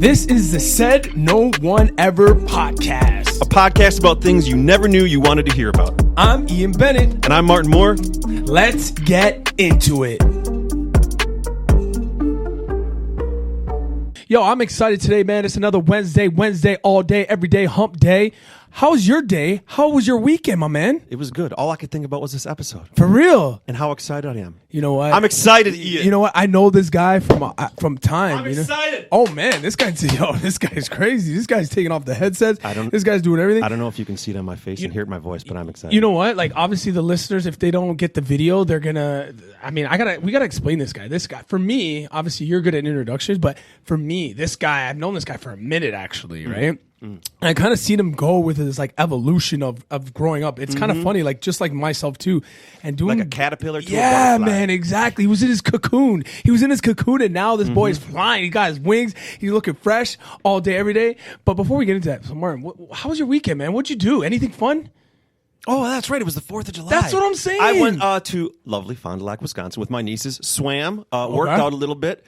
This is the Said No One Ever podcast. A podcast about things you never knew you wanted to hear about. I'm Ian Bennett. And I'm Martin Moore. Let's get into it. Yo, I'm excited today, man. It's another Wednesday all day, every day, hump day. How's your day? How was your weekend, my man? It was good. All I could think about was this episode. For real? And how excited I am. You know what? I'm excited, Ian. You know what? I know this guy from time. I'm excited. Oh, man. This guy's crazy. This guy's taking off the headsets. This guy's doing everything. I don't know if you can see it on my face and hear it in my voice, but I'm excited. You know what? Like, obviously, the listeners, if they don't get the video, they're gonna. I mean, we gotta explain this guy. This guy, for me, obviously, you're good at introductions, but for me, this guy, I've known this guy for a minute, actually, right? I kind of seen him go with this like evolution of growing up. It's kind of funny, like just like myself too, and doing like a caterpillar to a yeah, butterfly. Man, exactly. He was in his cocoon. And now this boy is flying. He got his wings. He's looking fresh all day, every day. But before we get into that, so Martin, how was your weekend, man? What'd you do? Anything fun? Oh, that's right. It was the 4th of July. That's what I'm saying. I went to lovely Fond du Lac, Wisconsin with my nieces. Swam, worked out a little bit.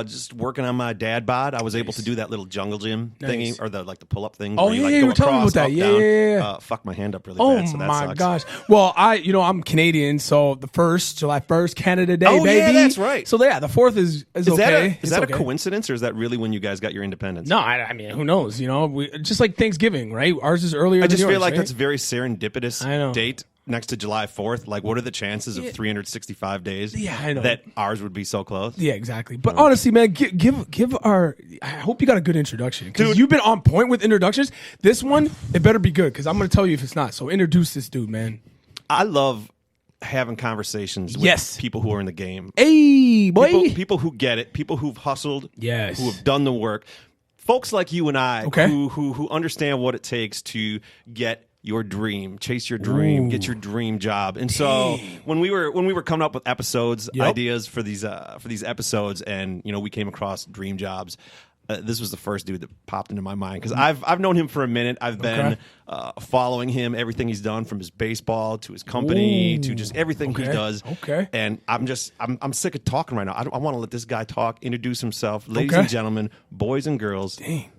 Just working on my dad bod. I was able to do that little jungle gym thingy, or the pull-up thing. Oh, where you, yeah, like, you go were telling me across, about that. up, Yeah, down. Fuck my hand up really Oh bad, so that my sucks. gosh! Well, I'm Canadian, so the July 1st, Canada Day, Oh, baby. yeah, that's right. So yeah, the 4th is okay. Is that a coincidence, or is that really when you guys got your independence? No, I mean, who knows? You know, we just like Thanksgiving, right? Ours is earlier. I just than feel yours, like right? that's a very serendipitous date. Next to July 4th, like what are the chances of 365 days I know. that ours would be so close? Yeah, exactly. But honestly, man, give our. I hope you got a good introduction because you've been on point with introductions. This one, it better be good because I'm going to tell you if it's not. So introduce this dude, man. I love having conversations with people who are in the game. Hey, boy. People who get it, people who've hustled, who Yes. have done the work. Folks like you and I who understand what it takes to get your dream, chase your dream, get your dream job. And so when we were coming up with episodes, ideas for these episodes, and we came across dream jobs, this was the first dude that popped into my mind because I've known him for a minute. I've been following him, everything he's done, from his baseball to his company to just everything he does. Okay. And I'm sick of talking right now. I want to let this guy talk, introduce himself, ladies and gentlemen, boys and girls. Dang.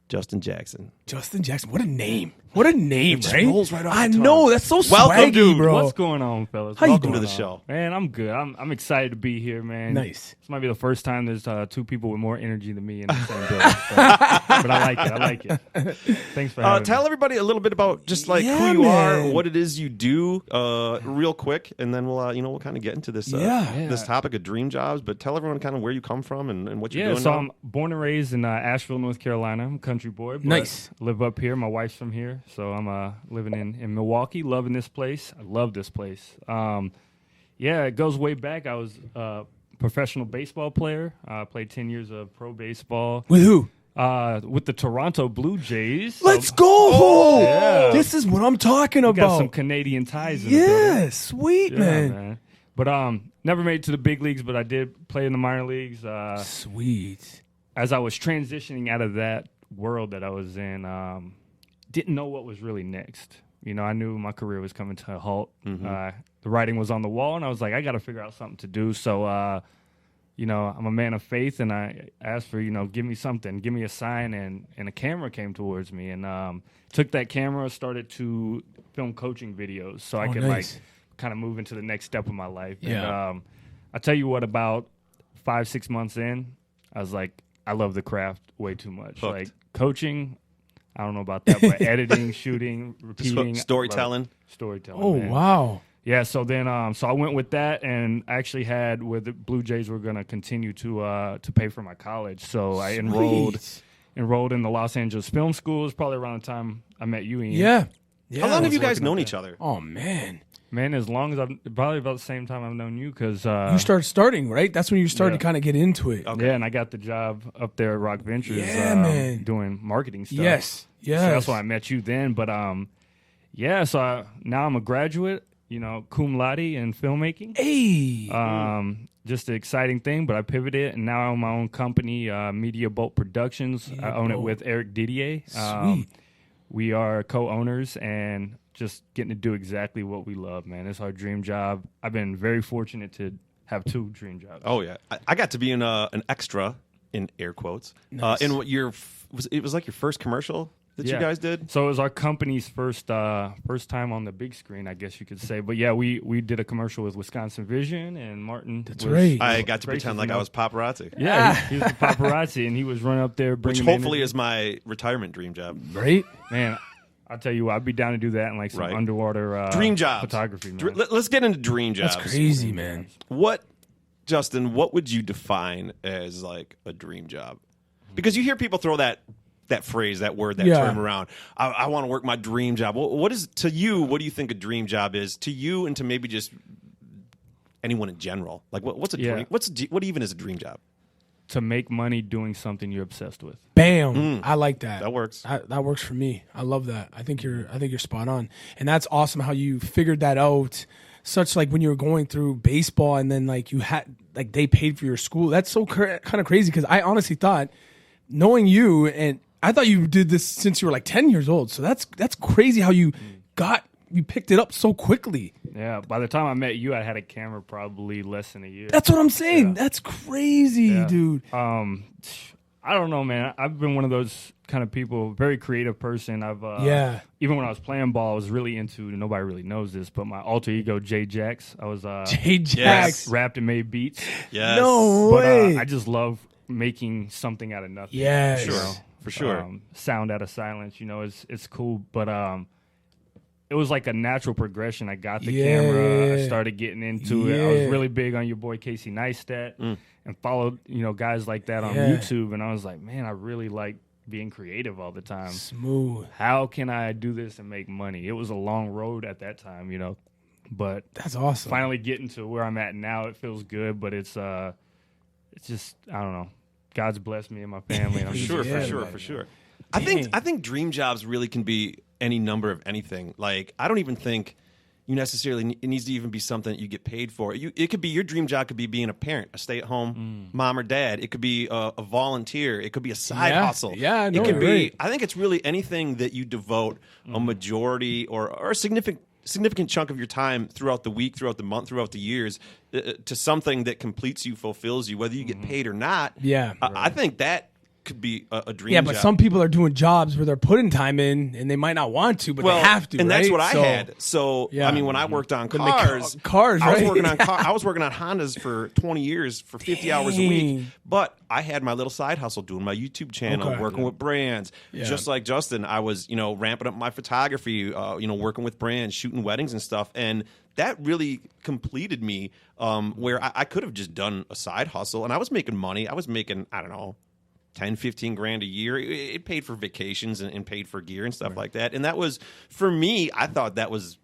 Justin Jackson. Justin Jackson. What a name. What a name, just right? rolls right off the I tongue. know. That's so Welcome, swaggy, dude. bro. What's going on, fellas? How you Welcome doing? to the show. Man, I'm good. I'm excited to be here, man. Nice. This might be the first time there's two people with more energy than me in the same building. But I like it. Thanks for having me. Tell everybody a little bit about just like who you are, what it is you do, real quick, and then we'll kind of get into this this topic of dream jobs. But tell everyone kind of where you come from and what you're doing. So now. I'm born and raised in Asheville, North Carolina. I'm a country boy. But Nice. Live up here. My wife's from here, so I'm living in Milwaukee. Loving this place. I love this place. It goes way back. I was a professional baseball player. I played 10 years of pro baseball. With who? With the Toronto Blue Jays. Let's go. Yeah. This is what I'm talking about. Got some Canadian ties in the building. Sweet, man. But never made it to the big leagues, but I did play in the minor leagues. Sweet. As I was transitioning out of that world that I was in, didn't know what was really next. I knew my career was coming to a halt. The writing was on the wall, and I was like, I got to figure out something to do. So, I'm a man of faith, and I asked for, give me something, give me a sign, and a camera came towards me, and took that camera, started to film coaching videos so I could kind of move into the next step of my life. Yeah. And I tell you what, about 5-6 months in, I was like, I love the craft way too much. Hooked. Like coaching, I don't know about that, but editing, shooting, repeating, storytelling. Storytelling. Oh, man. wow. Yeah, so then so I went with that, and actually had where the Blue Jays were going to continue to pay for my college. So I enrolled in the Los Angeles Film School. It was probably around the time I met you, Ian. Yeah. How long have you guys working known at each other? Oh, man. Man, as long as probably about the same time I've known you, because You started starting, right? That's when you started to kind of get into it. yeah, and I got the job up there at Rock Ventures, man. doing marketing stuff. Yes. So that's why I met you then. But now I'm a graduate, cum laude in filmmaking. Hey. Just an exciting thing, but I pivoted, and now I own my own company, Media Bolt Productions. I own it with Eric Didier. Sweet. We are co-owners, and just getting to do exactly what we love, man. It's our dream job. I've been very fortunate to have 2 dream jobs. Oh yeah, I got to be an extra in air quotes. Nice. In what it was like your first commercial that you guys did? So it was our company's first time on the big screen, I guess you could say. But yeah, we did a commercial with Wisconsin Vision, and Martin. That's right. I got to pretend like I was paparazzi. Yeah, he was the paparazzi, and he was running up there bringing. Which hopefully is my retirement dream job. Right, man. I'll tell you what, I'd be down to do that in like some underwater dream jobs photography. Man. Let's get into dream jobs. That's crazy, man. Justin, what would you define as like a dream job? Because you hear people throw that phrase, that word, that term around. I want to work my dream job. What is to you? What do you think a dream job is to you, and to maybe just anyone in general? Like, what's a dream? What even is a dream job? To make money doing something you're obsessed with. Bam! I like that. That works. That works for me. I love that. I think you're spot on, and that's awesome how you figured that out. Such like when you were going through baseball, and then like you had like they paid for your school. That's so kind of crazy because I honestly thought, knowing you, and I thought you did this since you were like 10 years old. So that's crazy how you picked it up so quickly. Yeah, by the time I met you, I had a camera probably less than a year. That's what I'm saying. Yeah. That's crazy, dude. I don't know, man. I've been one of those kind of people, very creative person. I've even when I was playing ball, I was really into, nobody really knows this, but my alter ego, Jay Jax. I was Jay Jax. Rapped and made beats. Yes. No way. But I just love making something out of nothing. Yeah, for sure. Sound out of silence, it's cool, but it was like a natural progression. I got the camera. I started getting into it. I was really big on your boy Casey Neistat and followed, guys like that on YouTube. And I was like, man, I really like being creative all the time. Smooth. How can I do this and make money? It was a long road at that time, but that's awesome. Finally getting to where I'm at now, it feels good, but it's just, I don't know. God's blessed me and my family. And I'm for sure. I think dream jobs really can be any number of anything. Like, I don't even think you necessarily it needs to even be something that you get paid for. It could be your dream job could be being a parent, a stay-at-home mom or dad. It could be a volunteer. It could be a side hustle. Yeah, no, it could be. I think it's really anything that you devote a majority or a significant chunk of your time throughout the week, throughout the month, throughout the years, to something that completes you, fulfills you, whether you get paid or not. Yeah, I think that could be a dream job. Yeah, but some people are doing jobs where they're putting time in and they might not want to, but they have to. And right? that's what I had. So I mean, when I worked on cars, I was working on I was working on Hondas for 20 years for 50 hours a week. But I had my little side hustle doing my YouTube channel, working with brands. Just like Justin, I was, ramping up my photography, working with brands, shooting weddings and stuff. And that really completed me, where I could have just done a side hustle and I was making money. I was making, I don't know, 10, 15 grand a year. It paid for vacations and paid for gear and stuff like that. And that was, for me, I thought that was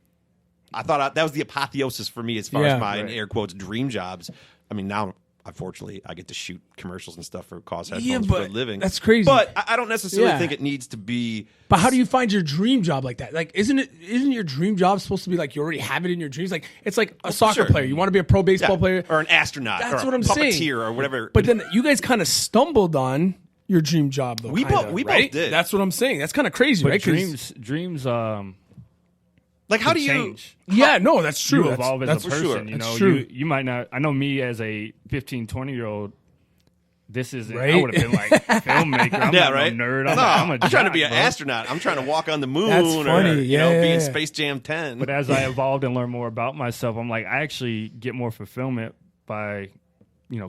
the apotheosis for me as far as my, in air quotes, dream jobs. I mean, now, unfortunately, I get to shoot commercials and stuff for cause headphones for a living. That's crazy. But I don't necessarily think it needs to be. But how do you find your dream job like that? Like, isn't your dream job supposed to be like you already have it in your dreams? Like, it's like a soccer player. You want to be a pro baseball player. Or an astronaut. That's or what I'm puppeteer saying. Or whatever. But then you guys kind of stumbled on your dream job, though. We both did. That's what I'm saying. That's kind of crazy, right? Dreams. Like, how do you change? Yeah, no, that's true. You evolve as a person. That's true. You might not. I know me as a 15, 20-year-old. This isn't. Right? I would have been like filmmaker. I'm not right? no nerd. I'm trying to be an astronaut. I'm trying to walk on the moon. That's funny. Or be in Space Jam 10. But as I evolved and learned more about myself, I'm like, I actually get more fulfillment by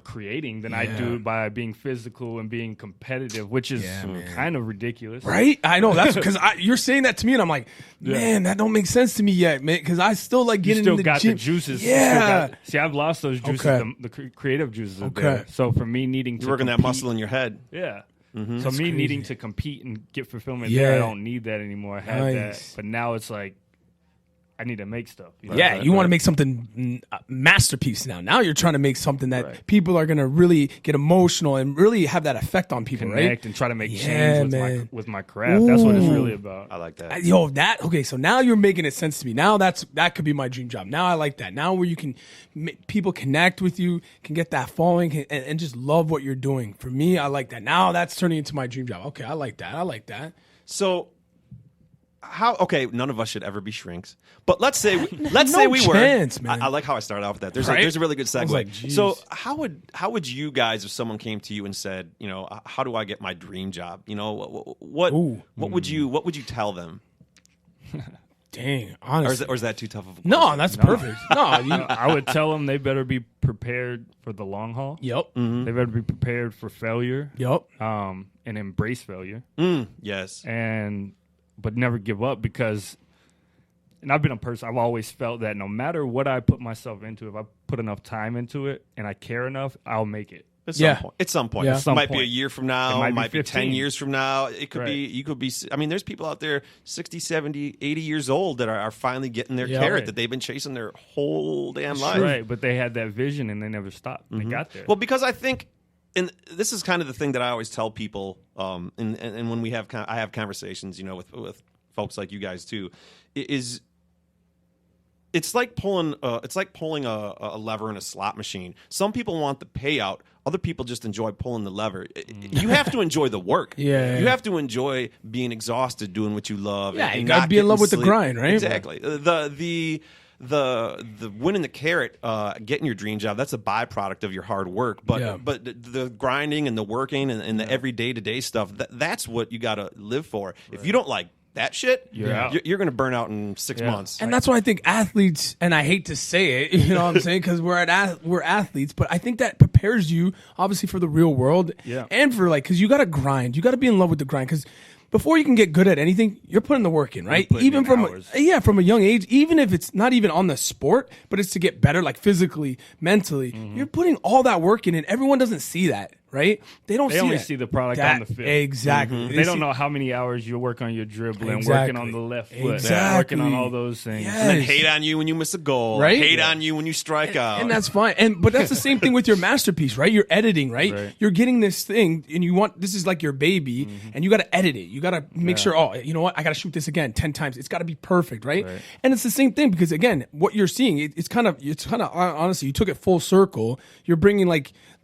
creating than I do by being physical and being competitive, which is kind of ridiculous. Right? I know. That's because you're saying that to me, and I'm like, man, that don't make sense to me yet, man, because I still like getting in the gym. The juices. Yeah. See, I've lost those juices, the creative juices are there. So for me needing to working that muscle in your head. Yeah. Mm-hmm. So me needing to compete and get fulfillment there, I don't need that anymore. I had that. But now it's like, I need to make stuff. You want to make something masterpiece now. Now you're trying to make something that people are going to really get emotional and really have that effect on people, Connect and try to make change with my craft. That's what it's really about. I like that. Okay, so now you're making it sense to me. Now that could be my dream job. Now I like that. Now where you can people connect with you, can get that following and just love what you're doing. For me, I like that. Now that's turning into my dream job. Okay, I like that. So okay, none of us should ever be shrinks, but let's say we chance, were. Man. I like how I started off with that. There's a really good segue. Like, so how would you guys, if someone came to you and said, how do I get my dream job? What would you tell them? Dang, honestly. Or is that too tough of a question? No, that's perfect. No, I would tell them they better be prepared for the long haul. Yep. Mm-hmm. They better be prepared for failure. Yep. And embrace failure. Yes. But never give up, because, and I've been a person, I've always felt that no matter what I put myself into, if I put enough time into it and I care enough, I'll make it. At some point. Yeah. It might be a year from now. It might be 10 years from now. It could be, you could be, I mean, there's people out there 60, 70, 80 years old that are finally getting their carrot that they've been chasing their whole damn life. Right, but they had that vision and they never stopped. They got there. Well, because I think, and this is kind of the thing that I always tell people, and when I have conversations, with folks like you guys too, is it's like pulling a lever in a slot machine. Some people want the payout. Other people just enjoy pulling the lever. You have to enjoy the work. You have to enjoy being exhausted doing what you love. Yeah, and you got to be in love with the grind, right? Exactly. The winning the carrot, getting your dream job, that's a byproduct of your hard work. But the grinding and the working and the every day-to-day stuff, that's what you got to live for. Right. If you don't like that shit, you're going to burn out in 6 months. And that's why I think athletes, and I hate to say it, you know what I'm saying, because we're athletes, but I think that prepares you, obviously, for the real world. Yeah. And for, because you got to grind. You got to be in love with the grind, because before you can get good at anything, you're putting the work in, right? Even from a young age, even if it's not even on the sport, but it's to get better, like physically, mentally, you're putting all that work in, and everyone doesn't see that, right? They only see the product on the field. Exactly. They don't know how many hours you work on your dribbling, working on the left foot, working on all those things. Yes. And then hate on you when you miss a goal, right? Hate on you when you strike out. And that's fine. But that's the same thing with your masterpiece, right? You're editing, right? You're getting this thing, and this is like your baby, and you got to edit it. You got to make sure, you know what? I got to shoot this again 10 times. It's got to be perfect, right? And it's the same thing, because again, what you're seeing, it's kind of honestly, you took it full circle. You're bringing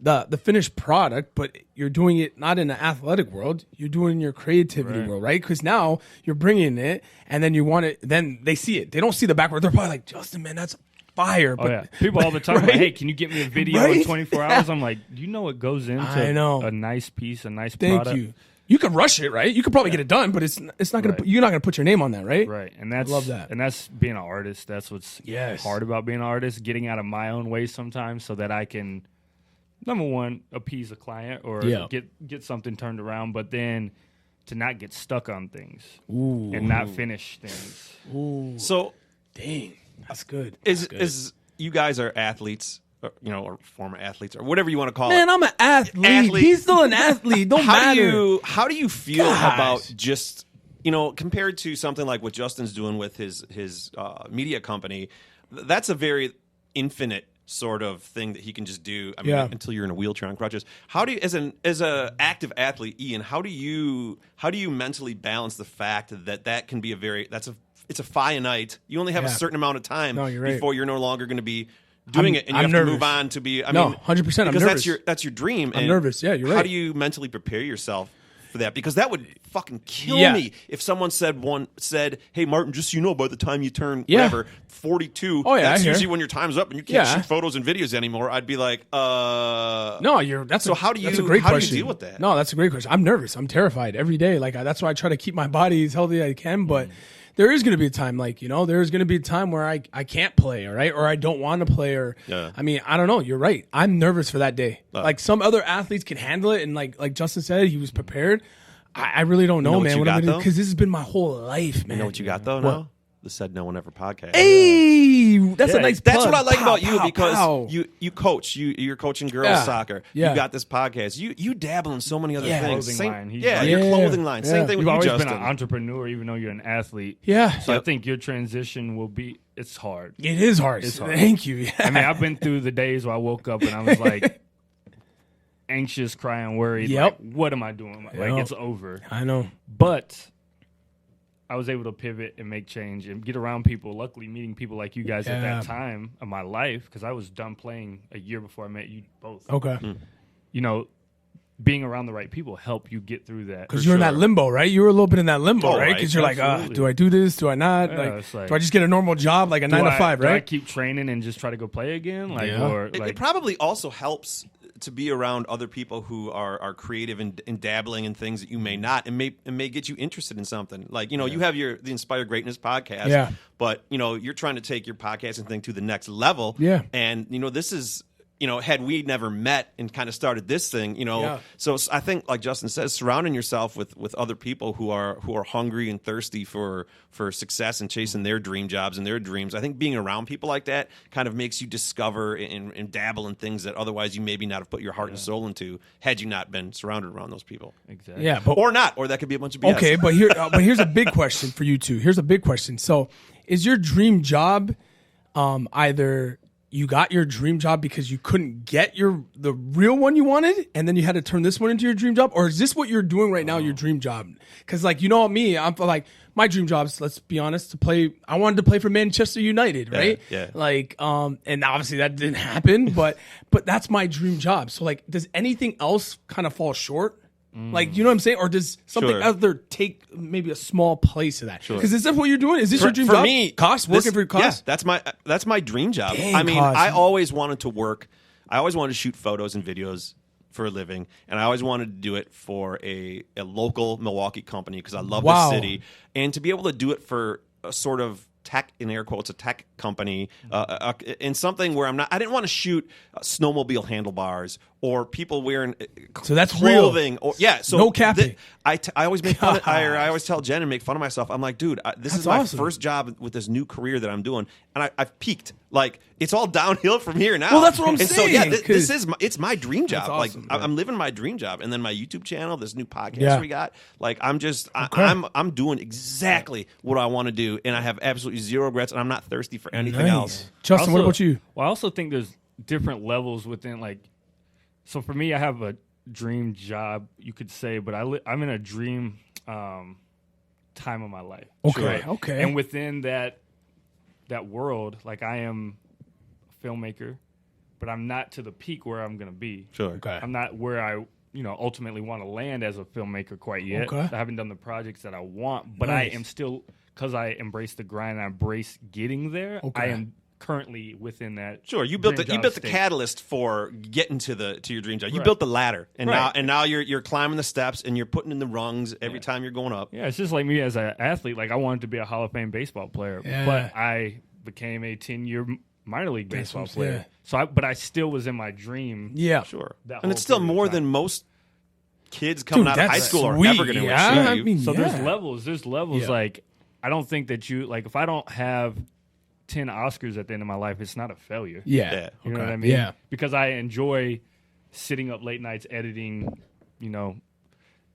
the finished product, but you're doing it not in the athletic world. You're doing it in your creativity world, right? Because now you're bringing it, and then you want it. Then they see it. They don't see the backward. They're probably like, Justin, man, that's fire. People all the time are like, hey, can you get me a video in 24 hours? I'm like, do you know what goes into a nice piece, a nice product? Thank you. You could rush it, right? You could probably get it done, but it's not gonna. You're not gonna put your name on that, right? Right, and I love that. And that's being an artist. That's what's hard about being an artist. Getting out of my own way sometimes, so that I can, number one, appease a client or get something turned around, but then to not get stuck on things and not finish things. Ooh. So, dang, that's good. Is you guys are athletes, or former athletes, or whatever you want to call it. Man, I'm an athlete. He's still an athlete. Don't matter. How do you feel about just, compared to something like what Justin's doing with his media company? That's a very infinite sort of thing that he can just do. I mean, until you're in a wheelchair on crutches. How do you, as a active athlete, Ian, how do you mentally balance the fact that can be it's a finite. You only have a certain amount of time before you're no longer going to be doing it, and you have to move on to be. 100%. I'm nervous. That's your dream. I'm nervous. Yeah, you're right. How do you mentally prepare yourself for that? Because that would fucking kill me if someone said, "Hey, Martin, just so you know, by the time you turn 42, that's usually when your time's up and you can't shoot photos and videos anymore." I'd be like, No, that's a great question. How do you deal with that? No, that's a great question. I'm nervous. I'm terrified every day. That's why I try to keep my body as healthy as I can, but. There is going to be a time, there's going to be a time where I can't play, all right, or I don't want to play, or I mean, I don't know. You're right. I'm nervous for that day. Some other athletes can handle it, and like Justin said, he was prepared. I really don't know, man. Because this has been my whole life, man. You know what you got though? Now the Said No One Ever podcast. Hey, that's a nice. That's what I like about you, because you coach. You're coaching girls soccer. You got this podcast. You dabble in so many other things. Your clothing line. Same thing with you, Justin. You've always been an entrepreneur, even though you're an athlete. Yeah. So I think your transition will be. It's hard. It is hard. Thank you. Yeah. I mean, I've been through the days where I woke up and I was like. Anxious, crying, worried. Yep. What am I doing? It's over. I know. But I was able to pivot and make change and get around people. Luckily, meeting people like you guys at that time of my life, because I was done playing a year before I met you both. Okay. being around the right people help you get through that. Because you're in that limbo, right? You were a little bit in that limbo, right? Because you're Absolutely. like, do I do this? Do I not? Yeah, like, do I just get a normal job, like a 9 to 5, Do I right? keep training and just try to go play again? Like, Yeah. or like, It probably also helps to be around other people who are creative and dabbling in things that you may not, and may get you interested in something. Like, you have the Inspire Greatness podcast, but you're trying to take your podcasting thing to the next level. Yeah. And this is, had we never met and kind of started this thing, so I think, like Justin says, surrounding yourself with other people who are hungry and thirsty for success and chasing their dream jobs and their dreams. I think being around people like that kind of makes you discover and dabble in things that otherwise you maybe not have put your heart and soul into had you not been surrounded around those people. exactly. Yeah, but Or not, or that could be a bunch of BS. okay, but here's a big question for you two. Here's a big question. So, is your dream job either you got your dream job because you couldn't get the real one you wanted, and then you had to turn this one into your dream job, or is this what you're doing right now, your dream job? Because like me, I'm like my dream job's, let's be honest, to play. I wanted to play for Manchester United, right? Yeah. Like, and obviously that didn't happen, but that's my dream job. So like, does anything else kind of fall short? Like, you know what I'm saying? Or does something Sure. other take maybe a small place of that? Sure. Because is that what you're doing? Is this your dream for job? me, Cost? Working for your cost? Yeah, that's my dream job. Dang, I mean, Cost. I always wanted to work. I always wanted to shoot photos and videos for a living, and I always wanted to do it for a local Milwaukee company because I love Wow. the city, and to be able to do it for a sort of tech, in air quotes, a tech company, in something where I didn't want to shoot snowmobile handlebars or people wearing So that's real. clothing. So No capping. I always make fun of, Gosh. I always tell Jen and make fun of myself. I'm like, dude, this is That's my awesome. first job with this new career that I'm doing, and I've peaked. Like, it's all downhill from here now. Well, that's what I'm and So yeah, saying, this is it's my dream job. awesome, like, I'm living my dream job, and then my YouTube channel, this new podcast Yeah. we got. Like, I'm just Okay. I'm doing exactly what I want to do, and I have absolutely zero regrets, and I'm not thirsty for anything Nice. else. Justin, what about you? Well, I also think there's different levels within, like, so for me, I have a dream job, you could say, but I'm in a dream time of my life. Okay, okay. And within that world, like, I am a filmmaker, but I'm not to the peak where I'm going to be. Sure. Okay. I'm not where I ultimately want to land as a filmmaker quite yet. Okay. I haven't done the projects that I want, but Nice. I am still, because I embrace the grind and I embrace getting there, Okay. I am currently within that. Sure, you built dream the job the state. catalyst for getting to your dream job. You Right. built the ladder, and Right. now you're climbing the steps, and you're putting in the rungs every time you're going up. Yeah, it's just like me as an athlete. Like, I wanted to be a Hall of Fame baseball player, Yeah. but I became a 10-year minor league That's baseball what I'm player. saying. So, but I still was in my dream. Yeah. Sure, That and it's whole still period of more time. than most kids coming out of high that's school are sweet. ever going to Yeah, achieve. I mean, So yeah. there's levels. There's levels. Yeah. Like, I don't think that if I don't have 10 Oscars at the end of my life, it's not a failure. Yeah. Yeah. You know Okay. what I mean? Yeah. Because I enjoy sitting up late nights editing,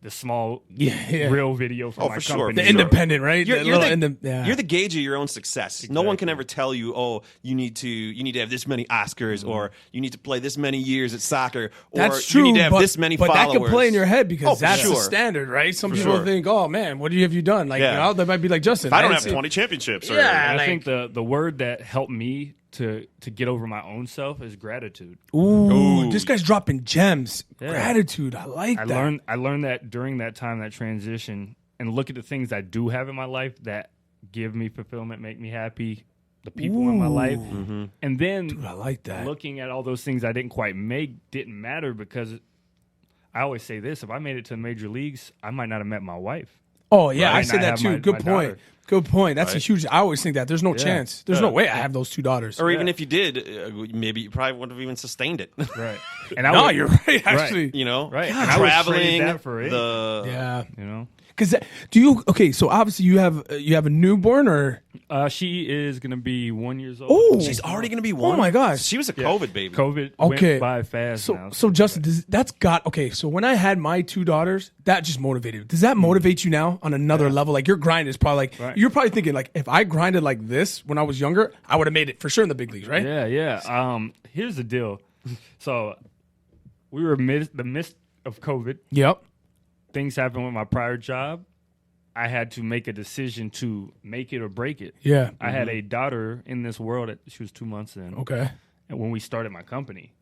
the small Yeah. real video for Oh, my for sure. company. The independent, right? You're, The you're, little the, yeah. you're the gauge of your own success. No one can Exactly. ever tell you, oh, you need to have this many Oscars, or you need to play this many years at soccer, or That's true. you need to have but, this many but followers. that can play in your head because Oh, for that's the sure. standard, right? Some For people sure. think, "Oh man, what have you done?" Like, Yeah. they might be like Justin. If I don't didn't have see- 20 championships. Or, Yeah. And I like- think the word that helped me to get over my own self is gratitude. Ooh, this guy's dropping gems. Yeah. Gratitude. I like I that. learned that during that time, that transition, and look at the things I do have in my life that give me fulfillment, make me happy, the people in my life, and then Dude, I like that. looking at all those things I didn't quite make didn't matter, because I always say this: if I made it to the major leagues, I might not have met my wife. Oh yeah, Right, I and say I that have too. my Good point. daughter. Good point. That's a Right. huge. I always think that there's no chance. There's no way I have those two daughters. Or even if you did, maybe you probably wouldn't have even sustained it. Right. And I No, would- you're right. Actually, You know, Right. God. And I would trade traveling, that for it. yeah. You know, Because do you? Okay, so obviously you have a newborn, or she is gonna be 1 year old. oh, she's already going to be one. Oh my gosh. She was a COVID baby. COVID Okay. went by fast. So, now. so Justin, that's got okay. So when I had my two daughters, that just motivated. Does that motivate you now on another level? Like your grind is probably like Right. you're probably thinking like if I grinded like this when I was younger, I would have made it for sure in the big leagues, right? Yeah. Here's the deal. So we were the midst of COVID. Yep. Things happened with my prior job. I had to make a decision to make it or break it. Yeah. I had a daughter in this world. She was 2 months in. Okay. And when we started my company,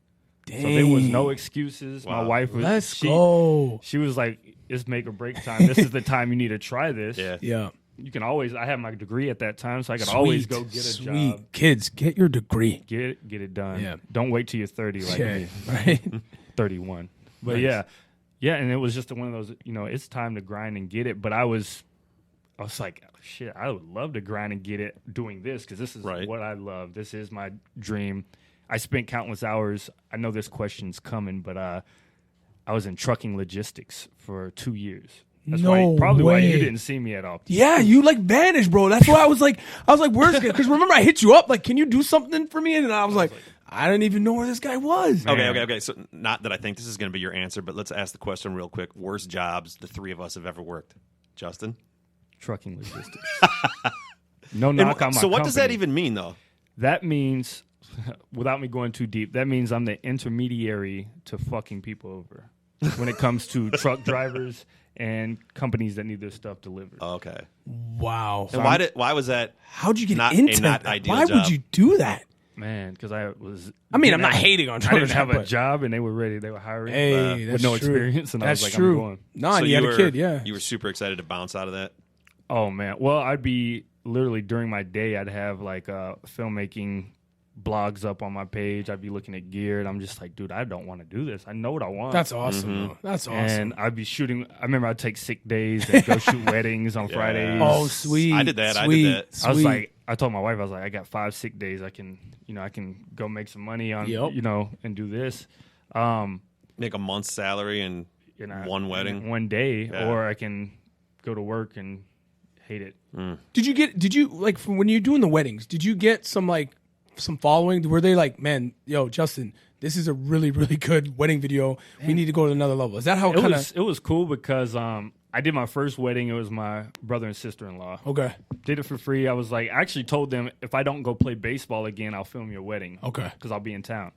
Dang. So there was no excuses. Wow. My wife was. Let's go. She was like, "It's make or break time. This is the time you need to try this." Yeah. You can always. I had my degree at that time, so I could always go get a job. Kids, get your degree. Get it done. Yeah. Don't wait till you're 30 like me. Right. 31. But Nice. yeah, and it was just one of those. It's time to grind and get it. But I was like, shit, I would love to grind and get it doing this because this is what I love. This is my dream. I spent countless hours. I know this question's coming, but I was in trucking logistics for 2 years. That's probably why you didn't see me at all. Yeah, you like vanished, bro. That's why I was like, where's this? Because remember, I hit you up, like, can you do something for me? And I was like, I didn't even know where this guy was. Okay. So not that I think this is going to be your answer, but let's ask the question real quick. Worst jobs the three of us have ever worked. Justin? Trucking logistics. No knock on my So what does that company. even mean, though? That means, without me going too deep, that means I'm the intermediary to fucking people over when it comes to truck drivers and companies that need their stuff delivered. Okay. Wow. And why was that? How'd you get not into not that? ideal Why job? would you do that? Man, because I was. I mean, I'm not hating on I truckers. didn't have a job, and they were ready. They were hiring Hey, with no experience, and that's I was like, true. I'm going. No, So and you had a kid, yeah. You were super excited to bounce out of that? Oh man, well, I'd be literally during my day, I'd have like filmmaking blogs up on my page. I'd be looking at gear, and I'm just like, dude, I don't want to do this. I know what I want. That's awesome, bro. That's awesome. And I'd be shooting. I remember I'd take sick days and go shoot weddings on Fridays. Oh, sweet. I did that. Sweet. I was like, I told my wife, I was like, I got 5 sick days. I can go make some money on, and do this. Make a month's salary and one wedding. One day, or I can go to work and hate it. Did you like when you're doing the weddings, did you get some following? Were they like, man, yo, Justin, this is a really, really good wedding video. We need to go to another level. Is that how it was cool because I did my first wedding. It was my brother and sister-in-law. Okay. Did it for free. I was like, I actually told them if I don't go play baseball again, I'll film your wedding. Okay. Because I'll be in town.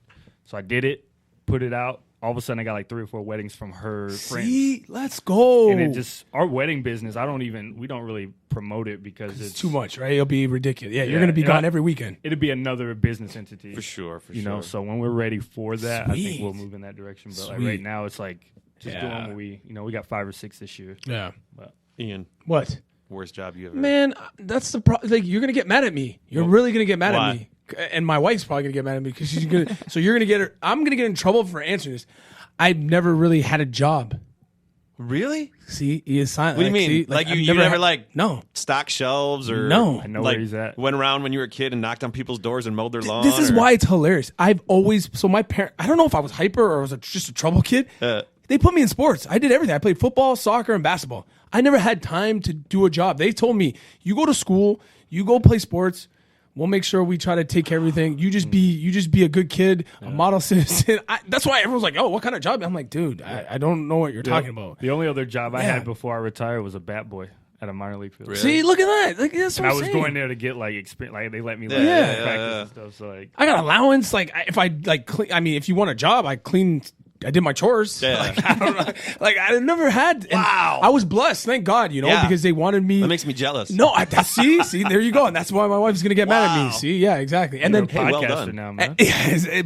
So I did it, put it out. All of a sudden, I got like 3 or 4 weddings from her friends. See, let's go. And it just, our wedding business, we don't really promote it because it's too much, right? It'll be ridiculous. Yeah, you're going to be gone every weekend. It'll be another business entity. For sure. So when we're ready for that, Sweet. I think we'll move in that direction. But like right now, it's like just doing what we got 5 or 6 this year. Yeah. But Ian, what? Worst job you ever? Man, that's the problem. Like, you're going to get mad at me. You're really going to get mad at me. And my wife's probably going to get mad at me because she's going to. So you're going to get her. I'm going to get in trouble for answering this. I've never really had a job. Really? See, he is silent. What do you mean? See, Like you never no stock shelves or No. I know like where he's at. went around when you were a kid and knocked on people's doors and mowed their lawn. This is why it's hilarious. I've always my parents. I don't know if I was hyper or I was just a trouble kid. They put me in sports. I did everything. I played football, soccer, and basketball. I never had time to do a job. They told me, you go to school, you go play sports. We'll make sure we try to take care of everything. You just be a good kid, a model citizen. That's why everyone's like, oh, what kind of job? I'm like, dude, I don't know what you're talking about. The only other job I had before I retired was a bat boy at a minor league field. Really? See, look at that. Like, that's what and I'm I was saying. going there to get like experience. Like they let me practice and stuff. So like I got allowance. Like if I clean, I mean, if you want a job, I did my chores. Yeah. Like, I don't know. Like I never had. Wow. I was blessed, thank God. Because they wanted me. That makes me jealous. No, see, there you go, and that's why my wife's gonna get mad at me. See, yeah, exactly. And then, well podcaster done. now, man.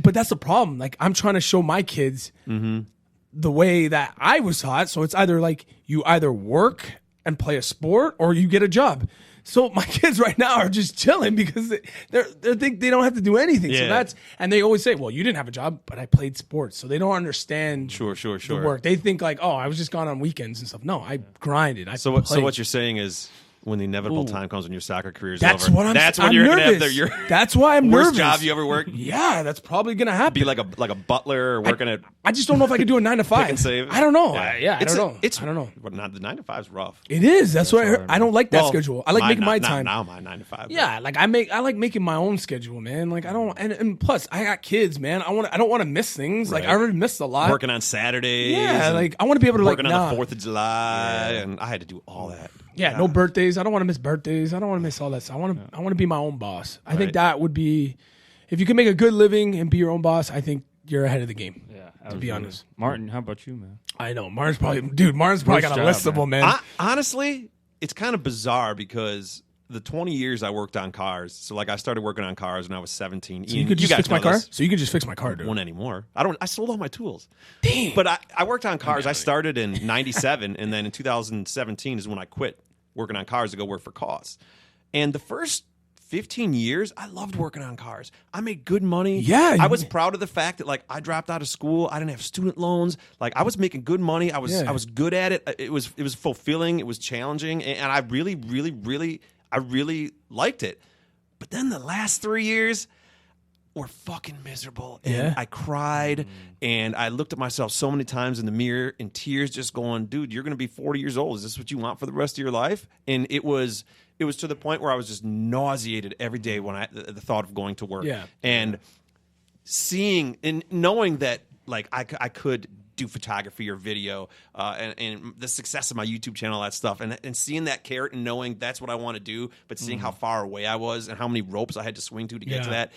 But that's the problem. Like I'm trying to show my kids the way that I was taught. So it's either like you either work and play a sport or you get a job. So my kids right now are just chilling because they think they don't have to do anything. Yeah. So and they always say, well, you didn't have a job, but I played sports. So they don't understand Sure. the work. They think like, oh, I was just gone on weekends and stuff. No, I grinded. So what you're saying is when the inevitable time comes when your soccer career is That's over, what I'm that's when I'm you're nervous. gonna have your That's why I'm worst nervous. job you ever worked. Yeah, that's probably gonna happen. Be like a butler or working at I just don't know if I could do a 9 to 5. Pick and save. I don't know. Yeah. I don't know. I don't know. But not the 9 to 5 is rough. It is. That's what I heard. hard, I don't like that Well, schedule. I like making my not time. now my 9 to 5. Yeah, like I like making my own schedule, man. Like I don't, and plus I got kids, man. I don't want to miss things. Like I already missed a lot. Working on Saturdays. Yeah, and like I want to be able to working like on the 4th of July, and I had to do all that. Yeah, no birthdays. I don't want to miss birthdays. I don't want to miss all that stuff. I want to be my own boss. I think that would be, if you can make a good living and be your own boss, I think you're ahead of the game. Yeah, to be honest. Martin, how about you, man? I know Martin's probably got a Worst list of job, them, man. Honestly, it's kind of bizarre because the 20 years I worked on cars. So like I started working on cars when I was 17. So you could just fix my car? So you could just fix my car, dude. One anymore. I sold all my tools. Damn. But I worked on cars. I started in 97 and then in 2017 is when I quit working on cars to go work for Costs. And the first 15 years, I loved working on cars. I made good money. Yeah. I was proud of the fact that like I dropped out of school. I didn't have student loans. Like I was making good money. I was good at it. It was fulfilling. It was challenging. And I really, really, really, I really liked it. But then the last 3 years were fucking miserable. And I cried and I looked at myself so many times in the mirror in tears, just going, dude, you're going to be 40 years old. Is this what you want for the rest of your life? And it was to the point where I was just nauseated every day when the thought of going to work. Yeah. And seeing and knowing that like I could do photography or video and the success of my YouTube channel, all that stuff, and seeing that carrot and knowing that's what I want to do, but seeing how far away I was and how many ropes I had to swing to get to that,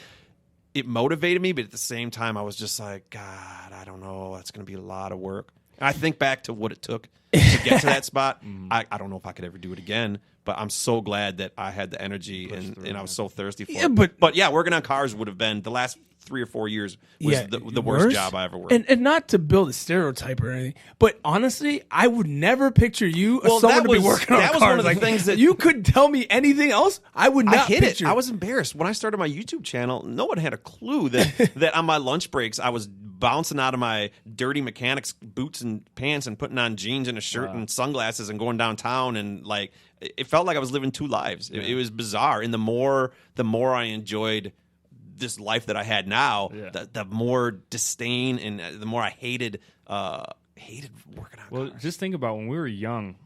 it motivated me. But at the same time, I was just like, God, I don't know. That's going to be a lot of work. And I think back to what it took to get to that spot. I don't know if I could ever do it again. But I'm so glad that I had the energy and I was so thirsty for it. But yeah, working on cars would have been the last 3 or 4 years was the worst job I ever worked. And not to build a stereotype or anything, but honestly, I would never picture you as someone to be working on cars. That was one of the things that you could tell me anything else. I would not picture. I was embarrassed when I started my YouTube channel. No one had a clue that on my lunch breaks I was bouncing out of my dirty mechanics boots and pants and putting on jeans and a shirt and sunglasses and going downtown, and like it felt like I was living two lives. It was bizarre. And the more I enjoyed this life that I had now, the more disdain and the more I hated working on cars. Just think about when we were young.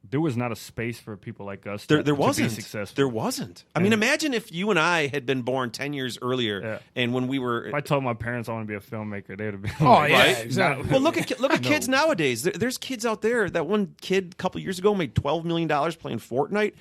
There was not a space for people like us there to wasn't. be successful. There wasn't. I mean, imagine if you and I had been born 10 years earlier, and when we were... If I told my parents I want to be a filmmaker, they would have been exactly. Well, look at kids nowadays. There's kids out there. That one kid a couple years ago made $12 million playing Fortnite.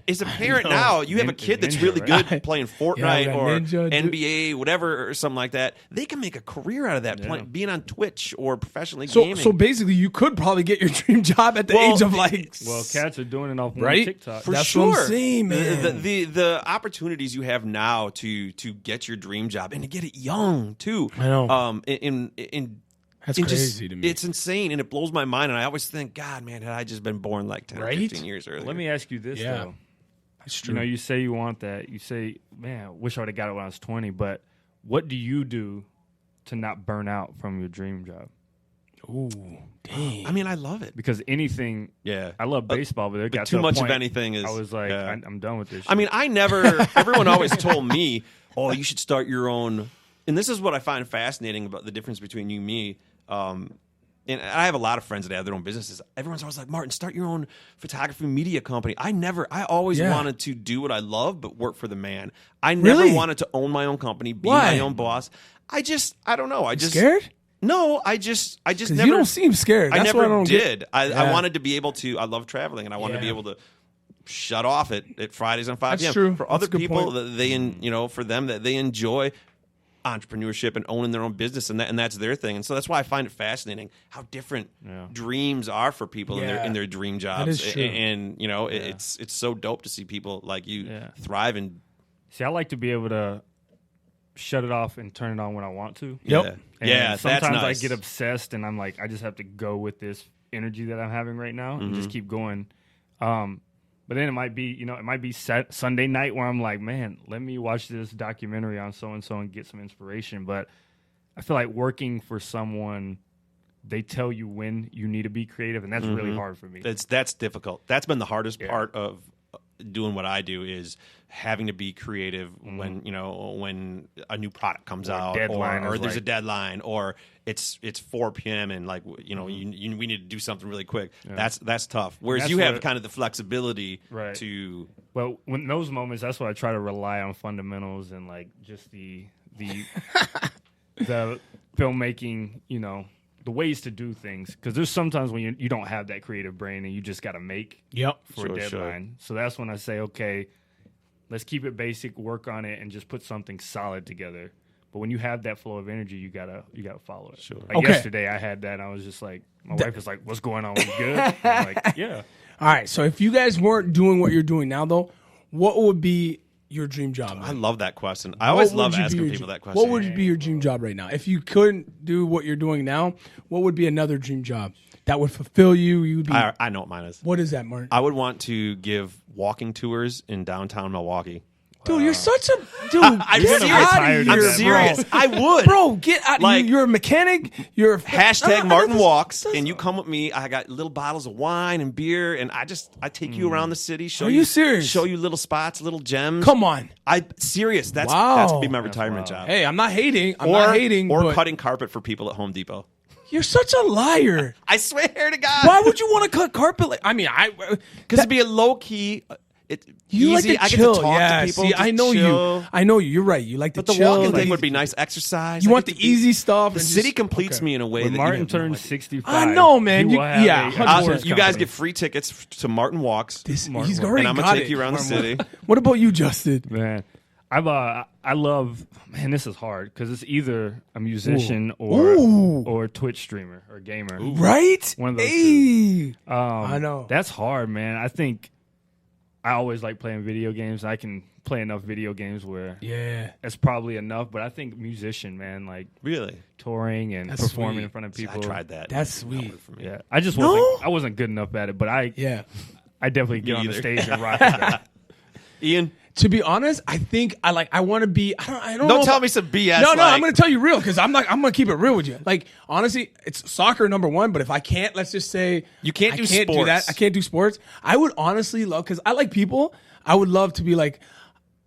As a parent now, you have a kid that's really good playing Fortnite or NBA, whatever, or something like that. They can make a career out of that, being on Twitch or professionally gaming. So basically, you could probably get your dream job at the age of like... Well, cats are doing it off TikTok. For That's sure. what I'm saying, man. The opportunities you have now to get your dream job and to get it young too. I know. That's crazy to me. It's insane, and it blows my mind. And I always think, God, man, had I just been born like 10 or 15 years earlier. Let me ask you this though. That's true. You say you want that. You say, man, I wish I would have got it when I was 20. But what do you do to not burn out from your dream job? Ooh, dang. I mean, I love it. Because anything, I love baseball, but it got too to much point, of anything is... I was like, I'm done with this shit. I mean, everyone always told me, oh, you should start your own... And this is what I find fascinating about the difference between you and me. And I have a lot of friends that have their own businesses. Everyone's always like, Martin, start your own photography media company. I always wanted to do what I love, but work for the man. I never wanted to own my own company, be my own boss. I don't know. I just... Scared? No, I just never. You don't seem scared. That's I never what I don't did. Get. I wanted to be able to. I love traveling, and I wanted to be able to shut off at Fridays on 5 p.m. True. For other people, for them that they enjoy entrepreneurship and owning their own business, and that's their thing. And so that's why I find it fascinating how different dreams are for people in their dream jobs. That is true. And it's so dope to see people like you thrive. And see, I like to be able to shut it off and turn it on when I want to. Yep. And sometimes that's nice. I get obsessed and I'm like, I just have to go with this energy that I'm having right now and just keep going. But then it might be Sunday night where I'm like, man, let me watch this documentary on so-and-so and get some inspiration. But I feel like working for someone, they tell you when you need to be creative, and that's really hard for me. That's difficult. That's been the hardest part of doing what I do, is having to be creative when a new product comes out, or there's a deadline, or it's 4 p.m. and we need to do something really quick. That's tough. Whereas you have kind of the flexibility to. Well, when those moments, that's why I try to rely on fundamentals and like just the the filmmaking, the ways to do things, because there's sometimes when you don't have that creative brain and you just got to make for a deadline. So that's when I say, okay, let's keep it basic, work on it, and just put something solid together. But when you have that flow of energy, you gotta follow it. Sure. Like yesterday, I had that, and I was just like, my wife was like, "What's going on? We good?" I'm like, yeah. All right. So if you guys weren't doing what you're doing now, though, what would be your dream job? I love that question. I always love asking people that question. What would be your dream job right now? If you couldn't do what you're doing now, what would be another dream job that would fulfill you? You would be. I know what mine is. What is that, Martin? I would want to give walking tours in downtown Milwaukee. Dude, you're such a dude. I'm get serious. out of here, I'm serious. I would, bro. Get out. Like, You're a mechanic. You're hashtag Martin Walks, and you come with me. I got little bottles of wine and beer, and I take you around the city. Are you serious? Show you little spots, little gems. Come on. Serious. That's would be my retirement job. Hey, I'm not hating. I'm not hating. Or cutting carpet for people at Home Depot. You're such a liar. I swear to God. Why would you want to cut carpet? Because it'd be a low key. You easy. like to I chill. get to talk Yeah, to people. see, I know chill. you. I know you. You're right. You like But to the chill. walking like, thing would be nice exercise. You want the easy stuff. The city completes me in a way When that Martin turns 65, I know, man. he will have Yeah, a 100%. insurance you guys company. get free tickets to Martin Walks. He's Martin already and I'm got gonna take it. you around the city. What about you, Justin? Man, I love, man, this is hard because it's either a musician or a Twitch streamer or gamer. Right? One of those two. two. I know. That's hard, man. I think I always like playing video games. I can play enough video games where it's probably enough, but I think musician, man, like Really? touring and That's performing sweet. in front of people. I tried that. That's sweet. For me. Yeah, I just wasn't good enough at it, but I definitely get on the stage and rock it. Ian? To be honest, I think I want to be. I don't know. Don't tell me some BS. No, I'm going to tell you real because I'm going to keep it real with you. Like, honestly, it's soccer number one, but if I can't, let's just say You can't do do that. sports. I can't do sports. I would honestly love, because I like people, I would love to be like,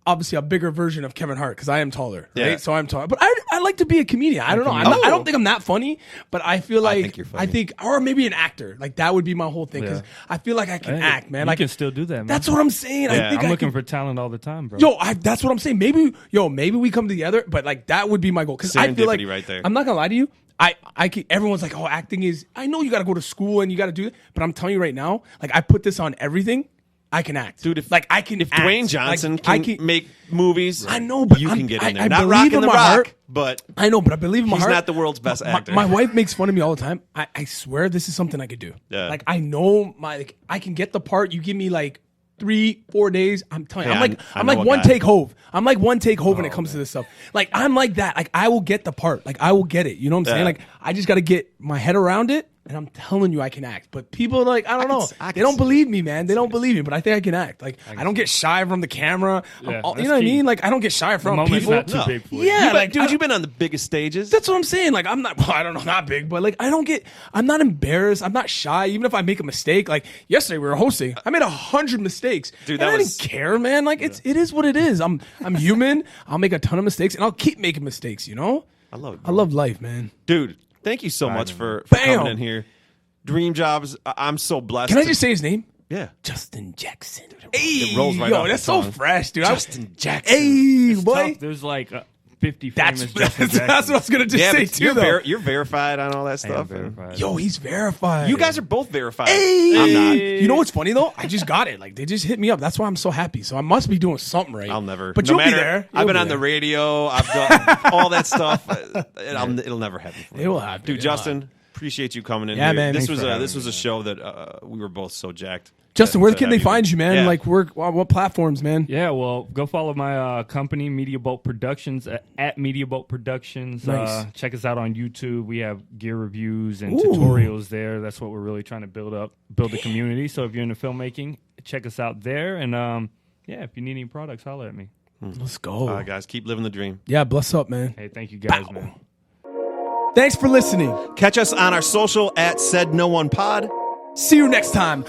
obviously a bigger version of Kevin Hart because I am taller, right? Yeah. So I'm taller. But I like to be a comedian. I don't know. I don't think I'm that funny, but I feel like think you're funny. or maybe an actor. Like that would be my whole thing because I feel like I can act, man. You Like can still do that, man. that's what I'm saying. Yeah. I think I'm looking for talent all the time, bro. that's what I'm saying. Maybe we come together, but like that would be my goal because I feel like Serendipity right there. I'm not gonna lie to you. Everyone's like, oh, acting is. I know you got to go to school and you got to do it, but I'm telling you right now, like I put this on everything. I can act, Dude, if act. Dwayne Johnson can make movies, I know, but you can get in there. I Not believe rocking in the my rock, heart. but I know, but I believe in my he's heart. not the world's best actor. My wife makes fun of me all the time. I swear this is something I could do. Yeah. Like I know I can get the part. You give me like 3-4 days. I'm telling you, Hey, I'm I like know a one guy. take Hove. I'm like one take Hove when it comes to this stuff. Like I'm like that. Like I will get the part. Like I will get it. You know what I'm saying? Yeah. Like I just got to get my head around it. And I'm telling you, I can act. But people are like, I don't know. They don't believe me, man. They don't believe me. But I think I can act. Like I don't get shy from the camera. Yeah, you know that's what I key. mean? Like I don't get shy The from moment's people. not too big for you. Yeah, like dude, you've been on the biggest stages. that's what I'm saying. Like I'm not. Well, I don't know, not big, but like I'm not embarrassed. I'm not shy. Even if I make a mistake, like yesterday we were hosting, I made 100 mistakes. Dude, and that I didn't care, man. Like it is what it is. I'm human. I'll make a ton of mistakes, and I'll keep making mistakes. You know. I love it, I love life, man. Dude, thank you so much for Bam. coming in here. Dream jobs. I'm so blessed. Can I just say his name? Yeah. Justin Jackson. It rolls right yo, off that's the so tongue. fresh, dude. Justin Jackson. Hey, It's boy. tough. There's like 50 That's famous Justin that's what I Jacksons. was gonna just Yeah, say but too, though. you're verified on all that I am stuff. verified. Yo, he's verified. You guys are both verified. Hey. I'm not. You know what's funny though? I just got it. Like they just hit me up. That's why I'm so happy. So I must be doing something right. I'll never. But no you'll matter, be there. I've You'll been be on the there. radio. I've done all that stuff. It'll never happen. For me. It will happen. Dude, It will Justin, appreciate you coming in. Yeah, here. man. This Thanks was for this having was a show that we were both so jacked. Justin, where to can have they find you, man? Yeah. Like, what platforms, man? Yeah, well, go follow my company, Media Boat Productions, at Media Boat Productions. Nice. Check us out on YouTube. We have gear reviews and Ooh. tutorials there. That's what we're really trying to build a community. So if you're into filmmaking, check us out there. And yeah, if you need any products, holler at me. Let's go. All right, guys, keep living the dream. Yeah, bless up, man. Hey, thank you guys, Bow. man. Thanks for listening. Catch us on our social at Said No One Pod. See you next time.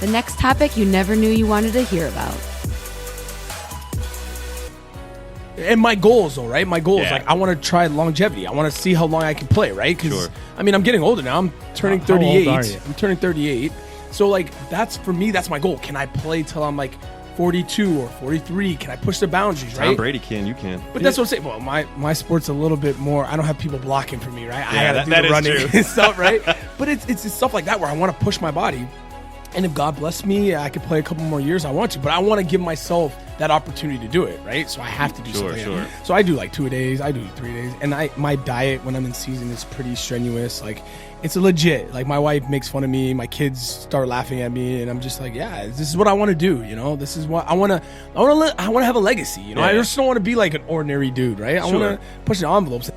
The next topic you never knew you wanted to hear about. And my goals, though, right? My goals, Yeah. like I want to try longevity. I want to see how long I can play, right? Because Sure. I mean, I'm getting older now. I'm turning How old 38. are you? I'm turning 38. So like that's for me. That's my goal. Can I play till I'm like 42 or 43? Can I push the boundaries, right? Tom Brady can, you can. But that's what I'm saying. Well, my sport's a little bit more, I don't have people blocking for me, right? Yeah, I gotta do that the is running true. and stuff, right? But it's stuff like that where I want to push my body. And if God bless me, I could play a couple more years. I want to, but I want to give myself that opportunity to do it, right? So I have to do something. Sure. So I do like 2 days, I do 3 days, and my diet when I'm in season is pretty strenuous. Like it's legit. Like my wife makes fun of me, my kids start laughing at me, and I'm just like, yeah, this is what I want to do. You know, this is what I want to. I want to have a legacy. You know, I just don't want to be like an ordinary dude, right? I want to push the envelopes.